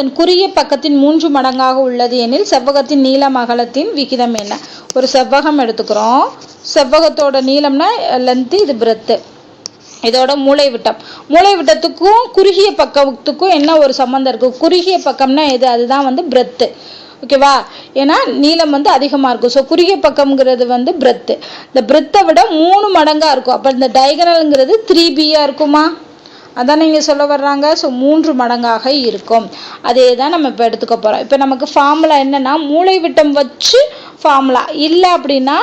அதன் குறுகிய பக்கத்தின் 3 மடங்காக உள்ளது எனில் செவ்வகத்தின் நீளம் அகலத்தின் விகிதம் என்ன? ஒரு செவ்வகம் எடுத்துக்கிறோம். செவ்வகத்தோட நீளம்னா லென்த்து, இது பிரெத்து. இதோட மூலைவிட்டத்துக்கும் குறுகிய பக்கத்துக்கும் என்ன ஒரு சம்பந்தம் இருக்கு? குறுகிய பக்கம்னா எது? அதுதான் பிரெத்து. ஓகேவா? ஏன்னா நீளம் அதிகமாக இருக்கும். ஸோ குறுகிய பக்கம்ங்கிறது பிரெத்து. இந்த பிரெத்தை விட 3 மடங்காக இருக்கும். அப்போ இந்த டைகனல்ங்கிறது 3bயாக இருக்குமா? அதான் நீங்கள் சொல்ல வர்றாங்க. ஸோ 3 மடங்காக இருக்கும். அதே தான் நம்ம இப்போ எடுத்துக்க போகிறோம். இப்போ நமக்கு ஃபார்முலா என்னென்னா, மூலைவிட்டம் வச்சு ஃபார்முலா இல்லை அப்படின்னா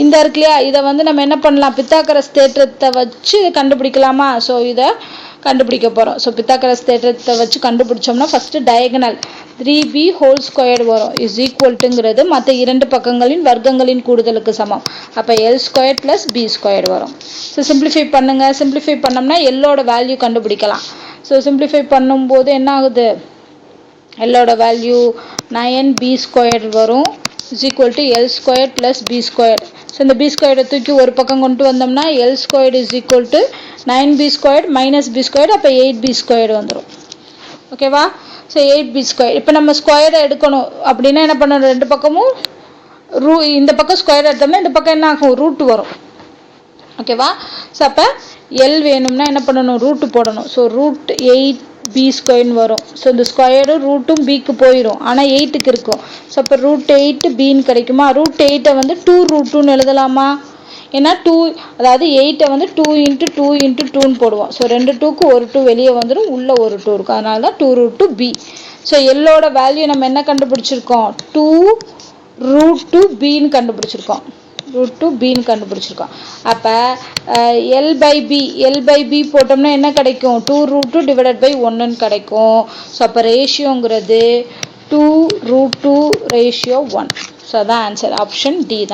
இந்த இருக்கு இல்லையா, இதை நம்ம என்ன பண்ணலாம்? பித்தாகரஸ் தேற்றத்தை வச்சு கண்டுபிடிக்கலாமா? ஸோ இதை கண்டுபிடிக்க போகிறோம். ஸோ பித்தாகரஸ் தேற்றத்தை வச்சு கண்டுபிடிச்சோம்னா ஃபஸ்ட்டு டயகனல் 3b² வரும். இஸ் ஈக்குவல்ட்டுங்கிறது மற்ற 2 பக்கங்களின் வர்க்கங்களின் கூடுதலுக்கு சமம். அப்போ l² + b² வரும். ஸோ சிம்பிளிஃபை பண்ணுங்கள். சிம்பிளிஃபை பண்ணோம்னா எல்லோட வேல்யூ கண்டுபிடிக்கலாம். ஸோ சிம்பிளிஃபை பண்ணும்போது என்ன ஆகுது? எல்லோட வேல்யூ 9b² வரும். Is equal to l² + b². So இந்த b² தூக்கி ஒரு பக்கம் கொண்டு வந்தோம்னா l² is equal to 9b² - b². அப்போ 8b² வந்துடும். ஓகேவா? So 8b². இப்போ நம்ம ஸ்கொயரை எடுக்கணும் அப்படின்னா என்ன பண்ணணும்? 2 பக்கமும் இந்த பக்கம் ஸ்கொயர் எடுத்தோம்னா இந்த பக்கம் என்ன ஆகும்? ரூட் வரும். ஓகேவா? ஸோ அப்போ எல் வேணும்னா என்ன பண்ணணும்? ரூட்டு போடணும். ஸோ ரூட் 8b² வரும். ஸோ இந்த ஸ்கொயரும் ரூட்டும் பிக்கு போயிடும். ஆனால் 8க்கு இருக்கும். ஸோ அப்போ ரூட் 8bன்னு கிடைக்குமா? ரூட் 8ஐ 2√2ன்னு எழுதலாமா? ஏன்னா 2, அதாவது 8ஐ 2 × 2 × 2ன்னு போடுவோம். ஸோ 2 2க்கு ஒரு 2 வெளியே வந்துடும். உள்ளே ஒரு 2 இருக்கும். அதனால தான் 2√2b. ஸோ எல்லோட வேல்யூ நம்ம என்ன கண்டுபிடிச்சிருக்கோம்? 2√2bன்னு கண்டுபிடிச்சிருக்கோம். √2bன்னு கண்டுபிடிச்சிருக்கோம். அப்போ l/b போட்டோம்னா என்ன கிடைக்கும்? 2√2 / 1ன்னு கிடைக்கும். ஸோ அப்போ ரேஷியோங்கிறது 2√2:1. ஸோ அதான் ஆன்சர். ஆப்ஷன் டி தான்.